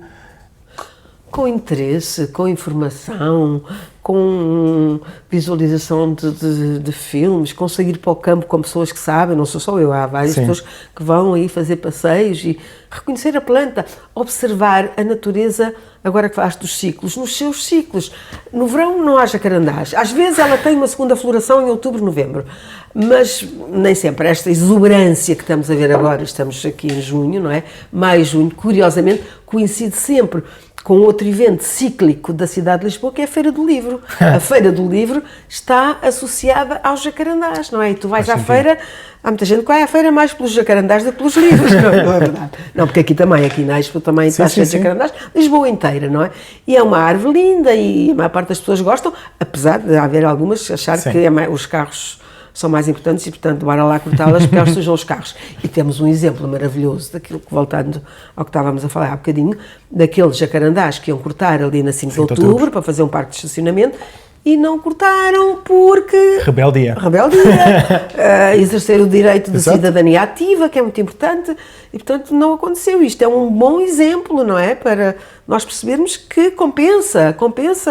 Com interesse, com informação, com visualização de filmes, conseguir ir para o campo com pessoas que sabem, não sou só eu, há várias pessoas que vão aí fazer passeios e reconhecer a planta, observar a natureza, agora que falaste dos ciclos, nos seus ciclos. No verão não há jacarandás, às vezes ela tem uma segunda floração em outubro, novembro, mas nem sempre. Esta exuberância que estamos a ver agora, estamos aqui em junho, não é? Maio, junho, curiosamente, coincide sempre com outro evento cíclico da cidade de Lisboa, que é a Feira do Livro. A Feira do Livro está associada aos jacarandás, não é? E tu vais à feira, há muita gente que vai à feira mais pelos jacarandás do que pelos livros, não é verdade? Não, porque aqui na Expo também está cheio de jacarandás, Lisboa inteira, não é? E é uma árvore linda e a maior parte das pessoas gostam, apesar de haver algumas achar que os carros são mais importantes e, portanto, bora lá cortá-las porque elas sujam os carros. E temos um exemplo maravilhoso daquilo que, voltando ao que estávamos a falar há bocadinho, daqueles jacarandás que iam cortar ali na 5 de outubro para fazer um parque de estacionamento e não cortaram porque... Rebeldia. Exercer o direito de Exato. cidadania ativa, que é muito importante, e portanto não aconteceu. Isto é um bom exemplo, não é? Para nós percebermos que compensa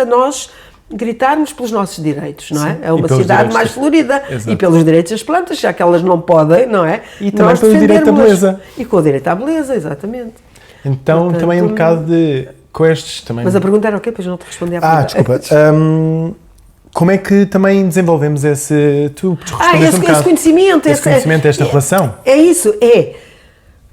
nós gritarmos pelos nossos direitos, não é? Sim. É uma E pelos cidade direitos mais florida. Exato. E pelos direitos das plantas, já que elas não podem, não é? E também Nós pelo direito à defendermos-las. beleza. E com o direito à beleza, exatamente. Então, Portanto, também um bocado de... Com estes também... Mas a pergunta era o quê? Pois não te respondi à pergunta. desculpa. Como é que também desenvolvemos esse... Tu respondeste Esse conhecimento. Esse conhecimento, esta relação. É isso,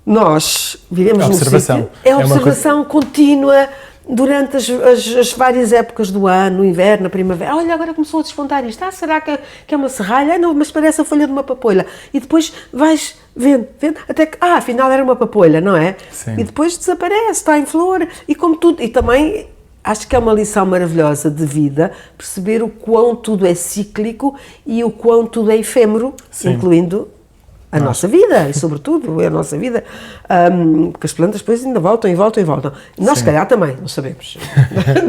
nós vivemos num Observação. sítio, é observação contínua durante as várias épocas do ano, no inverno, na primavera. Olha, agora começou a despontar isto. Será que é uma serralha? Não, mas parece a folha de uma papoila. E depois vais vendo, até que, afinal era uma papoila, não é? Sim. E depois desaparece, está em flor. E como tudo, e também acho que é uma lição maravilhosa de vida, perceber o quão tudo é cíclico e o quão tudo é efêmero, Sim. Incluindo a nossa vida, e sobretudo a nossa vida, porque as plantas depois ainda voltam e voltam e voltam. Nós, se calhar, também, não sabemos.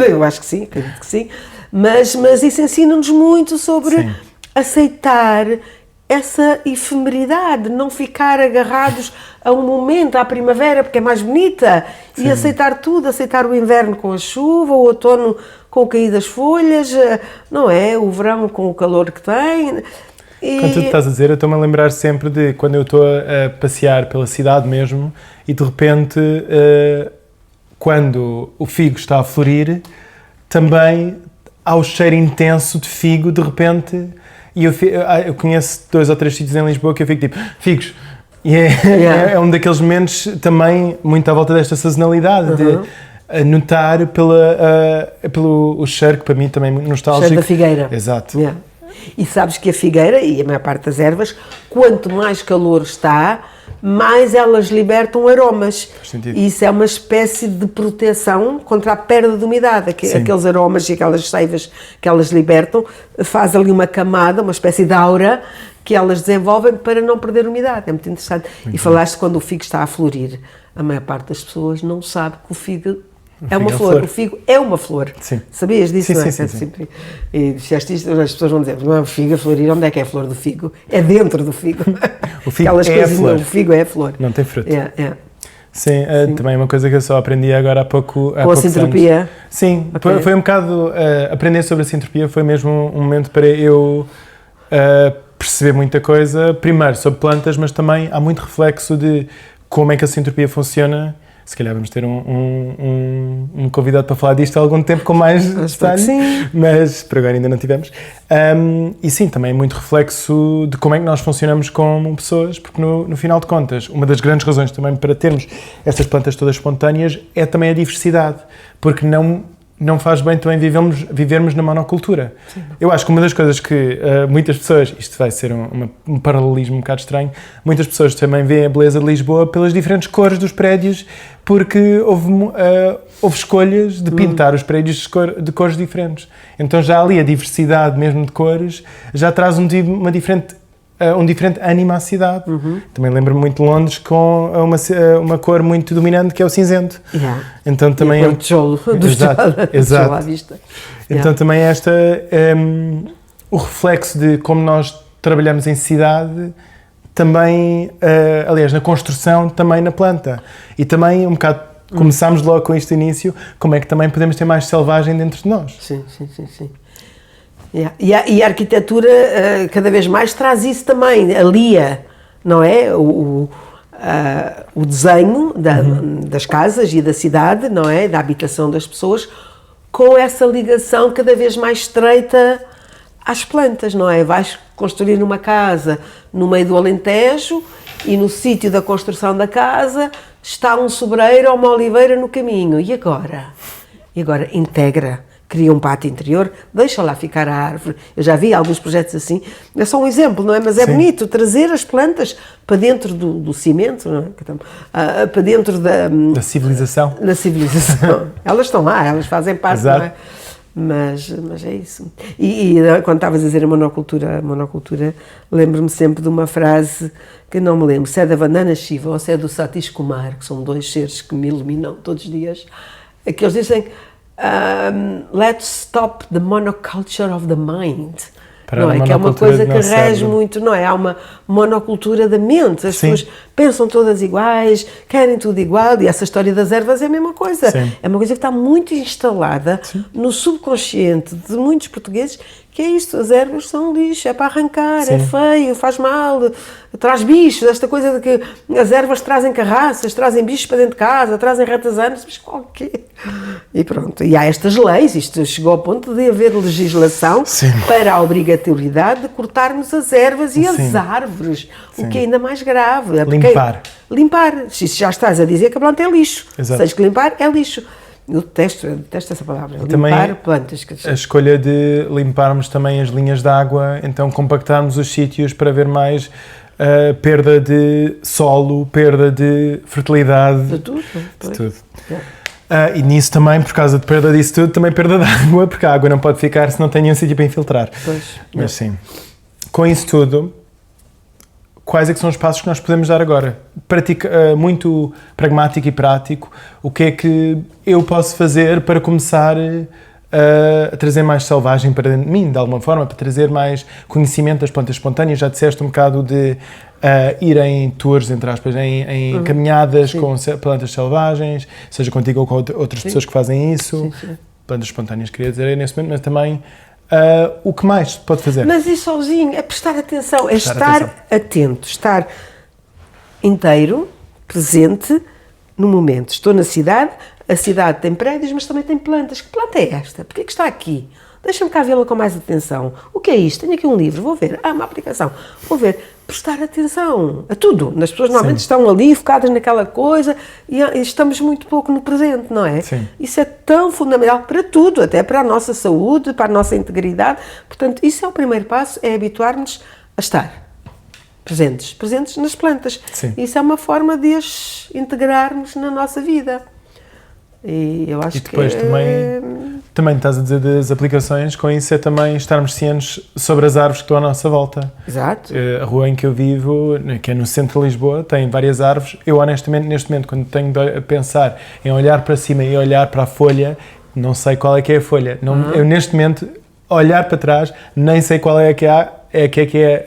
Eu acho que sim, acredito que sim. Mas isso ensina-nos muito sobre Sim. aceitar essa efemeridade, não ficar agarrados a um momento, à primavera, porque é mais bonita, Sim. e aceitar tudo, aceitar o inverno com a chuva, o outono com o cair das folhas, não é? O verão com o calor que tem... Quando tu estás a dizer, eu estou-me a lembrar sempre de quando eu estou a passear pela cidade mesmo e de repente, quando o figo está a florir, também há o cheiro intenso de figo de repente, e eu conheço 2 ou 3 sítios em Lisboa que eu fico tipo, figos, e é um daqueles momentos também muito à volta desta sazonalidade, de notar pelo o cheiro, que para mim também é muito nostálgico. Cheiro da figueira. Exato. Yeah. E sabes que a figueira, e a maior parte das ervas, quanto mais calor está, mais elas libertam aromas. Faz sentido. E isso é uma espécie de proteção contra a perda de umidade. Aqueles aromas e aquelas seivas que elas libertam, faz ali uma camada, uma espécie de aura, que elas desenvolvem para não perder umidade. É muito interessante. E falaste quando o figo está a florir. A maior parte das pessoas não sabe que o figo é uma flor. O figo é uma flor. Sim. Sabias disso? Sim, não é? sim. E disseste isto, as pessoas vão dizer, não é o figo a florir, onde é que é a flor do figo? É dentro do figo. O figo Aquelas é coisas, a flor. Não, o figo é a flor. Não tem fruto. É. Sim, também uma coisa que eu só aprendi agora há pouco. Com a sintropia. Anos. Sim, Okay. foi um bocado. Aprender sobre a sintropia foi mesmo um momento para eu perceber muita coisa. Primeiro sobre plantas, mas também há muito reflexo de como é que a sintropia funciona. Se calhar vamos ter um convidado para falar disto há algum tempo com mais detalhe, mas por agora ainda não tivemos. E sim, também muito reflexo de como é que nós funcionamos como pessoas, porque no final de contas, uma das grandes razões também para termos estas plantas todas espontâneas é também a diversidade, porque não faz bem também vivermos na monocultura. Sim. Eu acho que uma das coisas que muitas pessoas, isto vai ser um paralelismo um bocado estranho, muitas pessoas também veem a beleza de Lisboa pelas diferentes cores dos prédios, porque houve escolhas de pintar os prédios de cores diferentes. Então já ali a diversidade mesmo de cores já traz um diferente ânimo à cidade. Também lembro-me muito de Londres com uma cor muito dominante que é o cinzento. Yeah. Então também o tijolo do tijolo à vista. Então também o reflexo de como nós trabalhamos em cidade também, aliás, na construção, também na planta. E também um bocado, começámos logo com este início, como é que também podemos ter mais selvagem dentro de nós. Sim. Yeah. E a arquitetura cada vez mais traz isso também, alia, não é? O desenho das casas e da cidade, não é? Da habitação das pessoas, com essa ligação cada vez mais estreita às plantas, não é? Vais construir uma casa no meio do Alentejo e no sítio da construção da casa está um sobreiro ou uma oliveira no caminho. E agora? Integra. Cria um pátio interior, deixa lá ficar a árvore. Eu já vi alguns projetos assim, é só um exemplo, não é? Mas é bonito trazer as plantas para dentro do cimento, não é? Para dentro da civilização. Da civilização. Elas estão lá, elas fazem parte, Exato. não é? Mas é isso. E quando estavas a dizer a monocultura, lembro-me sempre de uma frase que não me lembro, se é da Vandana Shiva ou se é do Satish Kumar, que são 2 seres que me iluminam todos os dias, que eles dizem: let's stop the monoculture of the mind. Para Não é? Que é uma monocultura coisa do que nosso rege cérebro. muito, não é? Há uma monocultura da mente. As Sim. pessoas pensam todas iguais, querem tudo igual, e essa história das ervas é a mesma coisa. Sim. É uma coisa que está muito instalada no subconsciente de muitos portugueses, que é isto, as ervas são lixo, é para arrancar, Sim. é feio, faz mal, traz bichos, esta coisa de que as ervas trazem carraças, trazem bichos para dentro de casa, trazem ratazanas, mas qualquer. E pronto, e há estas leis, isto chegou ao ponto de haver legislação Sim. para a obrigatoriedade de cortarmos as ervas e Sim. as árvores, Sim. o que é ainda mais grave. É porque- Limpar. Limpar, se já estás a dizer que a planta é lixo, Exato. tens que limpar, é lixo. Eu detesto essa palavra, também limpar plantas. quer dizer. A escolha de limparmos também as linhas de água, então compactarmos os sítios para ver mais perda de solo, perda de fertilidade, De tudo. de pois. tudo. É. E nisso também, por causa de perda disso tudo, também perda de água, porque a água não pode ficar se não tem nenhum sítio para infiltrar. Pois. Mas sim, com isso tudo, quais é que são os passos que nós podemos dar agora? Muito pragmático e prático, o que é que eu posso fazer para começar a trazer mais selvagem para dentro de mim, de alguma forma, para trazer mais conhecimento das plantas espontâneas? Já disseste um bocado de ir em tours, entre aspas, em caminhadas com plantas selvagens, seja contigo ou com outras pessoas que fazem isso. Sim. Plantas espontâneas, queria dizer nesse momento, mas também o que mais pode fazer? Mas ir sozinho, é prestar atenção, é Prestar estar atenção. atento, estar inteiro, presente no momento. Estou na cidade, a cidade tem prédios, mas também tem plantas. Que planta é esta? Porquê que está aqui? Deixa-me cá vê-la com mais atenção. O que é isto? Tenho aqui um livro, vou ver. Uma aplicação. Vou ver. Prestar atenção a tudo. As pessoas normalmente estão ali focadas naquela coisa e estamos muito pouco no presente, não é? Sim. Isso é tão fundamental para tudo, até para a nossa saúde, para a nossa integridade. Portanto, isso é o primeiro passo, é habituar-nos a estar presentes nas plantas. Sim. Isso é uma forma de as integrarmos na nossa vida. E eu acho E depois que também estás a dizer das aplicações, com isso é também estarmos cientes sobre as árvores que estão à nossa volta. Exato. A rua em que eu vivo, que é no centro de Lisboa, tem várias árvores. Eu honestamente, neste momento, quando tenho de pensar em olhar para cima e olhar para a folha, não sei qual é que é a folha. Não, eu neste momento, olhar para trás, nem sei qual é que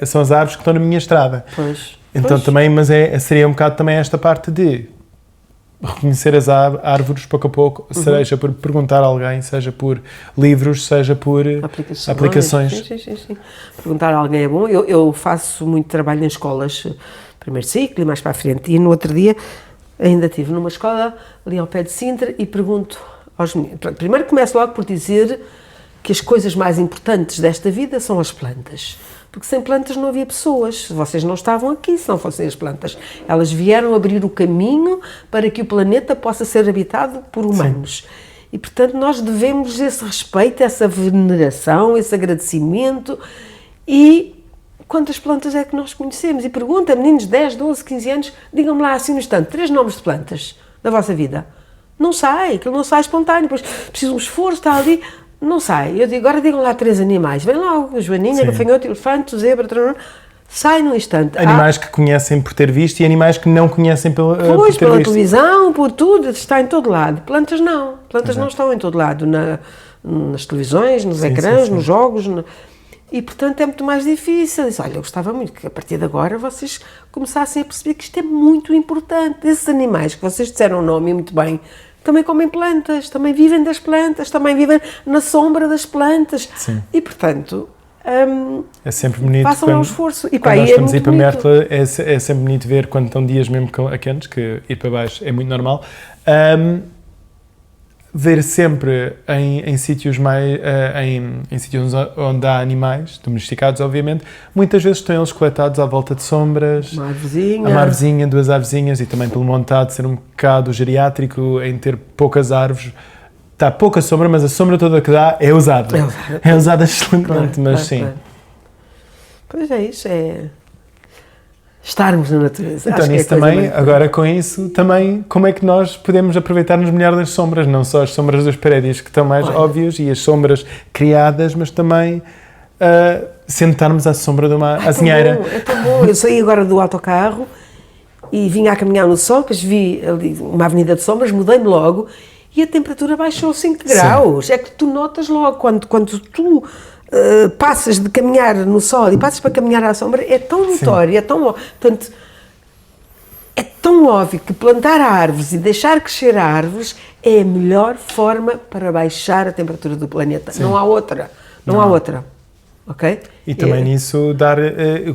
são as árvores que estão na minha estrada. Pois. Então Pois. também, mas seria um bocado também esta parte de reconhecer as árvores pouco a pouco, seja por perguntar a alguém, seja por livros, seja por aplicações. Sim. Perguntar a alguém é bom. Eu faço muito trabalho em escolas, primeiro ciclo e mais para a frente. E no outro dia ainda estive numa escola ali ao pé de Sintra e pergunto aos meninos. Primeiro começo logo por dizer que as coisas mais importantes desta vida são as plantas. Porque sem plantas não havia pessoas. Vocês não estavam aqui se não fossem as plantas. Elas vieram abrir o caminho para que o planeta possa ser habitado por humanos. Sim. E, portanto, nós devemos esse respeito, essa veneração, esse agradecimento. E quantas plantas é que nós conhecemos? E pergunta, meninos de 10, 12, 15 anos, digam-me lá assim no instante, 3 nomes de plantas da vossa vida. Não sai, aquilo não sai espontâneo. Depois precisa um esforço, está ali... Não sai. Eu digo, agora digam lá 3 animais. Vem logo, joaninha, gafanhoto, elefante, zebra, sai num instante. Animais que conhecem por ter visto e animais que não conhecem por ter visto. Pela televisão, por tudo, está em todo lado. Plantas não. Plantas não estão em todo lado. Nas televisões, nos ecrãs, nos jogos. E, portanto, é muito mais difícil. Diz, olha, eu gostava muito que a partir de agora vocês começassem a perceber que isto é muito importante. Esses animais que vocês disseram o nome muito bem, também comem plantas, também vivem das plantas, também vivem na sombra das plantas. Sim. E, portanto, é sempre bonito façam um esforço. E quando nós é estamos a ir para bonito. Mértola, é sempre bonito ver quando estão dias mesmo quentes, que ir para baixo é muito normal. Ver sempre em sítios em sítios onde há animais domesticados, obviamente, muitas vezes estão eles coletados à volta de sombras, Uma árvorezinha. uma árvorezinha, 2 árvorezinhas, e também pelo montado ser um bocado geriátrico em ter poucas árvores. Está pouca sombra, mas a sombra toda que dá é usada. É usada excelentemente, mas sim. Claro. Pois é isso, é estarmos na natureza. Então, nisso também, agora com isso, também, como é que nós podemos aproveitar-nos melhor das sombras? Não só as sombras dos prédios, que estão mais óbvias, e as sombras criadas, mas também sentarmos à sombra de uma azinheira. É tão bom. Eu saí agora do autocarro e vinha a caminhar no sol, depois vi ali uma avenida de sombras, mudei-me logo e a temperatura baixou 5 graus. É que tu notas logo, quando tu passas de caminhar no sol e passas para caminhar à sombra, é tão notório, é tão... Portanto, é tão óbvio que plantar árvores e deixar crescer árvores é a melhor forma para baixar a temperatura do planeta. Sim. Não há outra. Não há outra. Ok? E também nisso dar...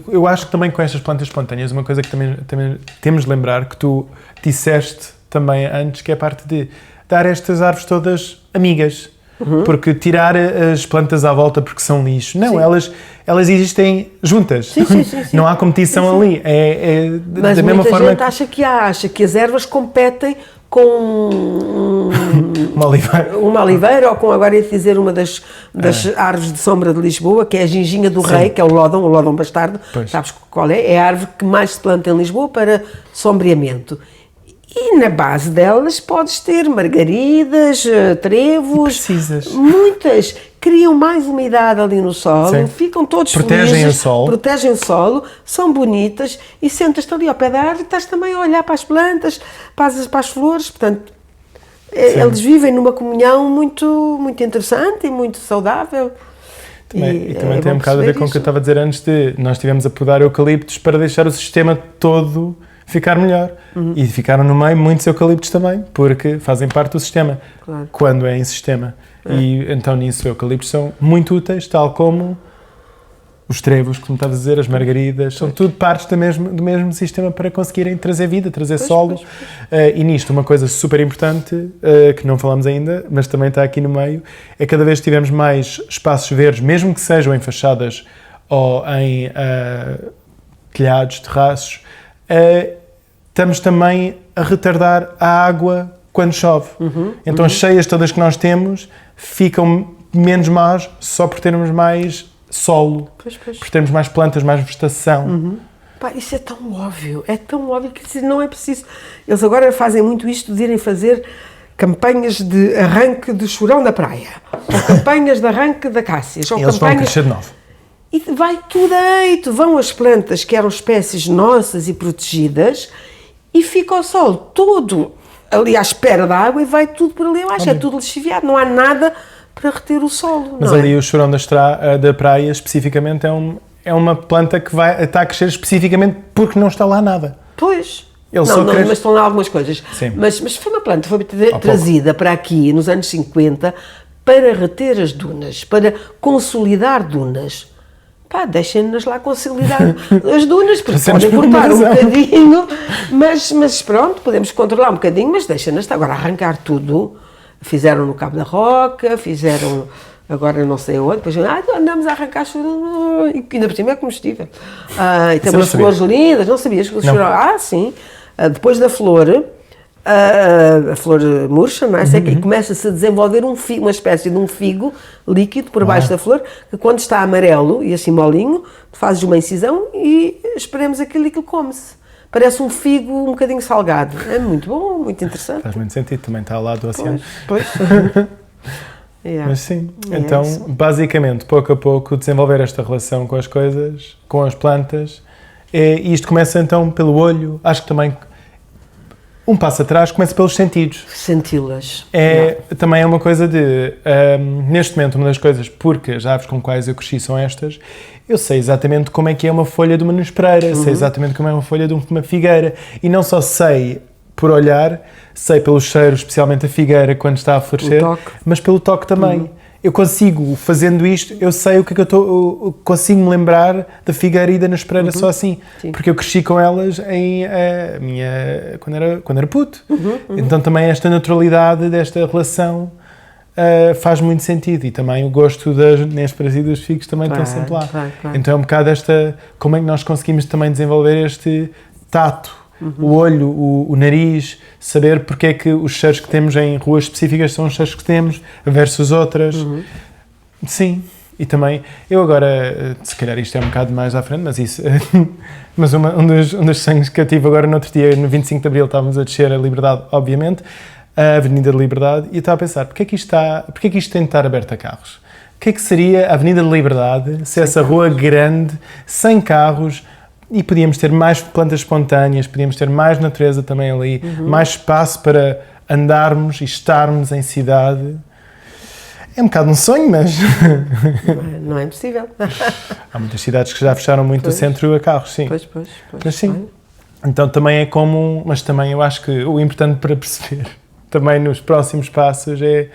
Eu acho que também com estas plantas espontâneas, uma coisa que também temos de lembrar, que tu disseste também antes, que é a parte de dar estas árvores todas amigas. Porque tirar as plantas à volta porque são lixo. Não, elas existem juntas. Sim. Não há competição ali. Mas da mesma muita forma gente acha que as ervas competem com uma oliveira ou com, agora ia dizer, uma das árvores de sombra de Lisboa, que é a ginginha do rei, que é o lódon bastardo. Pois. Sabes qual é? É a árvore que mais se planta em Lisboa para sombreamento. E na base delas podes ter margaridas, trevos, muitas, criam mais umidade ali no solo, ficam todos felizes, protegem o solo, são bonitas e sentas-te ali ao pé da árvore e estás também a olhar para as plantas, para as flores, portanto, eles vivem numa comunhão muito, muito interessante e muito saudável. E também tem um bocado a ver com o que eu estava a dizer antes de nós tivemos a podar eucaliptos para deixar o sistema todo ficar melhor. E ficaram no meio muitos eucaliptos também, porque fazem parte do sistema, quando é em sistema. E então nisso, eucaliptos são muito úteis, tal como os trevos, como estavas a dizer, as margaridas, são tudo partes do mesmo sistema para conseguirem trazer vida, trazer solo. E nisto, uma coisa super importante, que não falamos ainda, mas também está aqui no meio, é cada vez que tivermos mais espaços verdes, mesmo que sejam em fachadas ou em telhados, terraços, estamos também a retardar a água quando chove. Então as cheias todas que nós temos ficam menos más só por termos mais solo, por termos mais plantas, mais vegetação. Isso é tão óbvio que não é preciso. Eles agora fazem muito isto de irem fazer campanhas de arranque do chorão da praia, ou campanhas de arranque da cássias. Eles vão crescer de novo. E vai tudo deito, vão as plantas que eram espécies nossas e protegidas e fica o solo todo ali à espera da água e vai tudo por ali abaixo, é tudo lixiviado, não há nada para reter o solo. Mas ali o chorão da praia especificamente é uma planta que está a crescer especificamente porque não está lá nada. Pois, mas estão lá algumas coisas. Mas foi uma planta, foi trazida para aqui nos anos 50 para reter as dunas, para consolidar dunas. Deixem-nas lá consolidar as dunas, porque podem cortar um bocadinho, mas pronto, podemos controlar um bocadinho, mas deixem-nas. Agora, arrancar tudo, fizeram no Cabo da Roca, fizeram agora não sei onde, depois andamos a arrancar chorão, e ainda por cima é combustível. E temos flores lindas, não sabias que o chorão... sim, depois da flor... a flor murcha, não é? E começa-se a desenvolver uma espécie de um figo líquido por baixo da flor, que quando está amarelo e assim molinho, tu fazes uma incisão e esperemos aquilo come-se. Parece um figo um bocadinho salgado. É muito bom, muito interessante. Faz muito sentido, também está ao lado do oceano. Pois. Mas sim, então basicamente, pouco a pouco, desenvolver esta relação com as coisas, com as plantas, e isto começa então pelo olho, acho que também... Um passo atrás, começa pelos sentidos. Senti-las. Também é uma coisa de... neste momento, uma das coisas, porque as aves com quais eu cresci são estas, eu sei exatamente como é que é uma folha de uma nespereira, sei exatamente como é uma folha de uma figueira. E não só sei por olhar, sei pelo cheiro, especialmente a figueira, quando está a florescer, mas pelo toque também. Eu consigo, fazendo isto, eu sei o que é que eu consigo-me lembrar da figueira e da nespereira só assim. Porque eu cresci com elas quando era puto. Então também esta naturalidade desta relação faz muito sentido. E também o gosto das nésperas e dos figos também estão sempre lá. Então é um bocado como é que nós conseguimos também desenvolver este tato. O olho, o nariz, saber porque é que os cheiros que temos em ruas específicas são os cheiros que temos versus outras. Sim, e também, eu agora, se calhar isto é um bocado mais à frente, mas um dos sonhos que eu tive agora no outro dia, no 25 de Abril, estávamos a descer a Liberdade, obviamente, a Avenida da Liberdade, e eu estava a pensar, porque é que isto tem de estar aberto a carros? O que é que seria a Avenida da Liberdade se essa rua grande, sem carros, e podíamos ter mais plantas espontâneas, podíamos ter mais natureza também ali, mais espaço para andarmos e estarmos em cidade. É um bocado um sonho, mas Não é impossível. há muitas cidades que já fecharam muito o centro a carros, sim. Pois. Mas sim. Então também é como, mas também eu acho que o importante para perceber também nos próximos passos é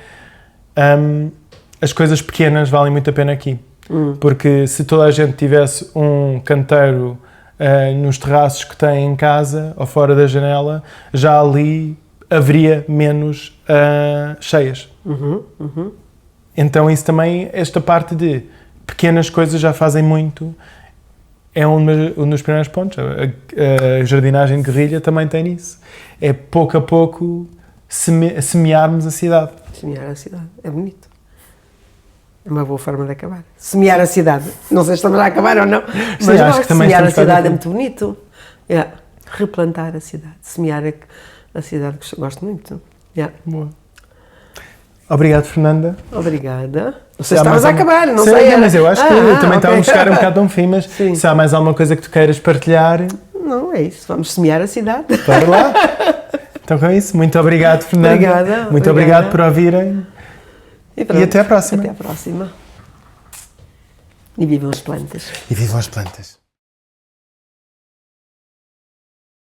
as coisas pequenas valem muito a pena aqui. Porque se toda a gente tivesse um canteiro nos terraços que tem em casa ou fora da janela, já ali haveria menos cheias. Então isso também, esta parte de pequenas coisas já fazem muito, é um dos primeiros pontos. A jardinagem de guerrilha também tem isso. É pouco a pouco semearmos a cidade. Semear a cidade, é bonito. É uma boa forma de acabar. Semear a cidade. Não sei se estamos a acabar ou não, mas sim, acho que também semear a cidade aqui. É muito bonito. Replantar a cidade. Semear a cidade que eu gosto muito. Boa. Obrigado, Fernanda. Obrigada. Não sei se estavas a acabar, não sei. Não, mas eu acho que também estávamos a chegar um bocado a um fim, mas Sim. se há mais alguma coisa que tu queiras partilhar... Não, é isso. Vamos semear a cidade. Para lá. Então com isso, muito obrigado, Fernanda. Obrigada. Muito obrigado por ouvirem. E até à próxima. Até à próxima. E vivam as plantas. E vivam as plantas.